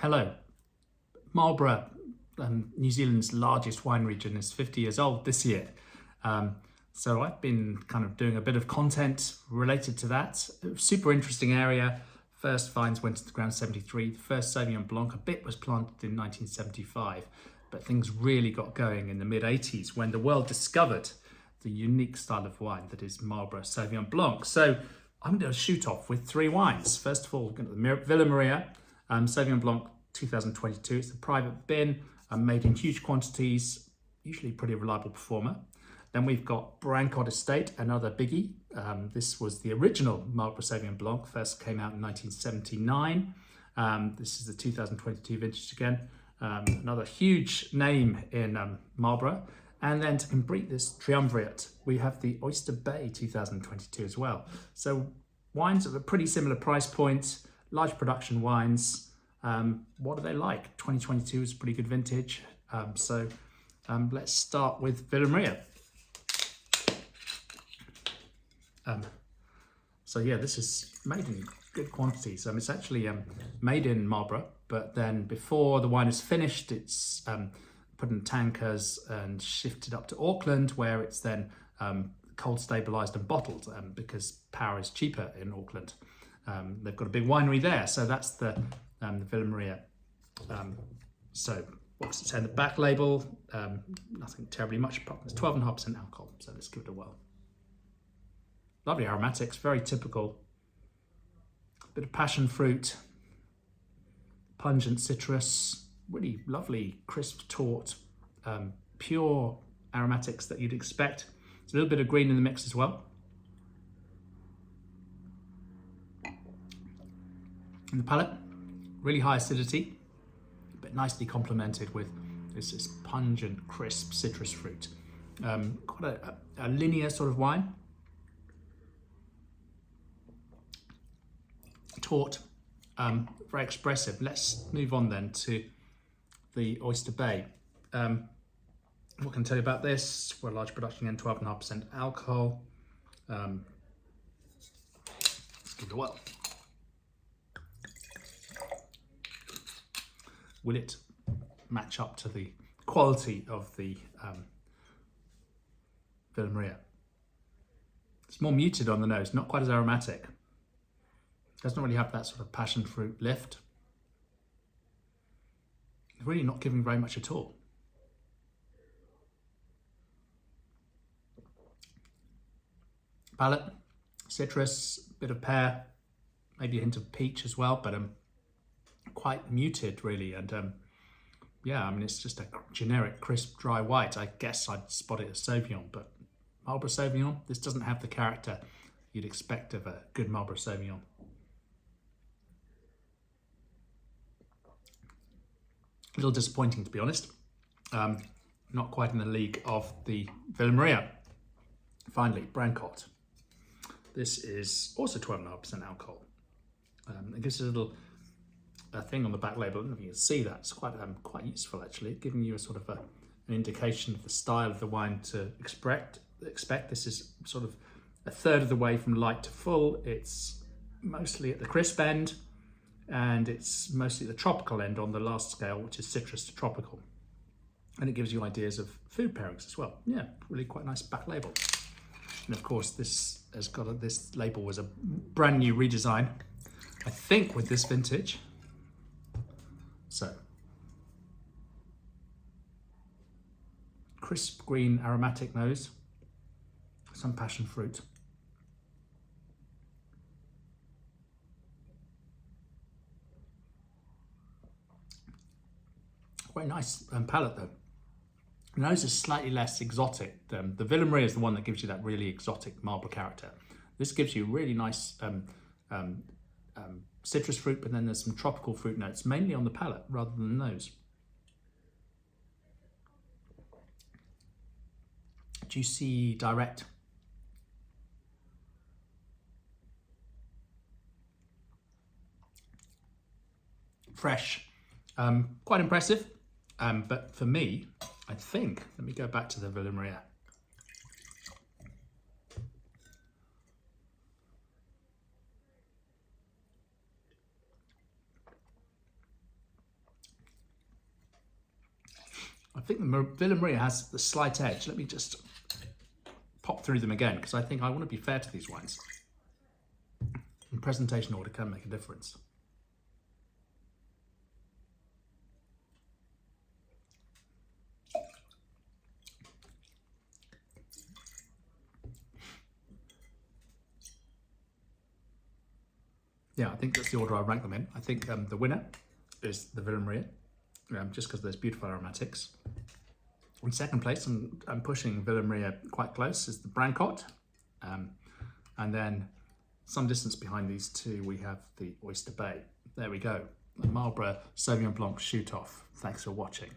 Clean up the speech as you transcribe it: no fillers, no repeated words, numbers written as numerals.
Hello. Marlborough, New Zealand's largest wine region, is 50 years old this year. So I've been kind of doing a bit of content related to that. Super interesting area. First vines went into the ground 73. The first Sauvignon Blanc, a bit was planted in 1975, but things really got going in the mid-80s when the world discovered the unique style of wine that is Marlborough Sauvignon Blanc. So I'm going to shoot off with three wines. First of all, we're going to the Villa Maria Sauvignon Blanc 2022. It's a private bin, made in huge quantities, usually pretty reliable performer. Then we've got Brancott Estate, another biggie. This was the original Marlborough Sauvignon Blanc, first came out in 1979. This is the 2022 vintage again. Another huge name in Marlborough. And then to complete this triumvirate, we have the Oyster Bay 2022 as well. So wines of a pretty similar price point, large production wines. What are they like? 2022 is a pretty good vintage. Let's start with Villa Maria. This is made in good quantities. It's actually made in Marlborough, but then before the wine is finished, it's put in tankers and shifted up to Auckland, where it's then cold stabilized and bottled because power is cheaper in Auckland. They've got a big winery there, so that's the Villa Maria. So what's it say in the back label? Nothing terribly much, apart from 12.5% alcohol, so let's give it a whirl. Lovely aromatics, very typical. A bit of passion fruit, pungent citrus, really lovely, crisp, taut, pure aromatics that you'd expect. There's a little bit of green in the mix as well. In the palate, really high acidity, but nicely complemented with this pungent, crisp citrus fruit. Quite a linear sort of wine. Taut, very expressive. Let's move on then to the Oyster Bay. What can I tell you about this? We're a large production again, 12.5% alcohol. Let's give it a whirl. Will it match up to the quality of the Villa Maria? It's more muted on the nose, not quite as aromatic. Doesn't really have that sort of passion fruit lift. It's really not giving very much at all. Palate, citrus, bit of pear, maybe a hint of peach as well, but quite muted really. And it's just a generic, crisp, dry white. I guess I'd spot it as Sauvignon, but Marlborough Sauvignon, this doesn't have the character you'd expect of a good Marlborough Sauvignon. A little disappointing, to be honest. Not quite in the league of the Villa Maria. Finally, Brancott. This is also 12.5% alcohol. It gives a little thing on the back label. I don't know if you can see that. It's quite useful actually, giving you a sort of an indication of the style of the wine to expect. This is sort of a third of the way from light to full. It's mostly at the crisp end, and it's mostly the tropical end on the last scale, which is citrus to tropical. And it gives you ideas of food pairings as well. Yeah, really quite nice back label. And of course, this label was a brand new redesign, I think, with this vintage. So, crisp green aromatic nose, some passion fruit. Quite nice palate though. The nose is slightly less exotic. The Villa Maria is the one that gives you that really exotic Marlborough character. This gives you really nice citrus fruit, but then there's some tropical fruit notes, mainly on the palate rather than the nose. Juicy, direct. Fresh. Quite impressive. But for me, I think, let me go back to the Villa Maria. I think the Villa Maria has the slight edge. Let me just pop through them again, because I think I want to be fair to these wines. And presentation order can make a difference. Yeah, I think that's the order I rank them in. I think the winner is the Villa Maria, just because there's beautiful aromatics. In second place, and I'm pushing Villa Maria quite close, is the Brancott. And then some distance behind these two, we have the Oyster Bay. There we go. The Marlborough Sauvignon Blanc shoot off. Thanks for watching.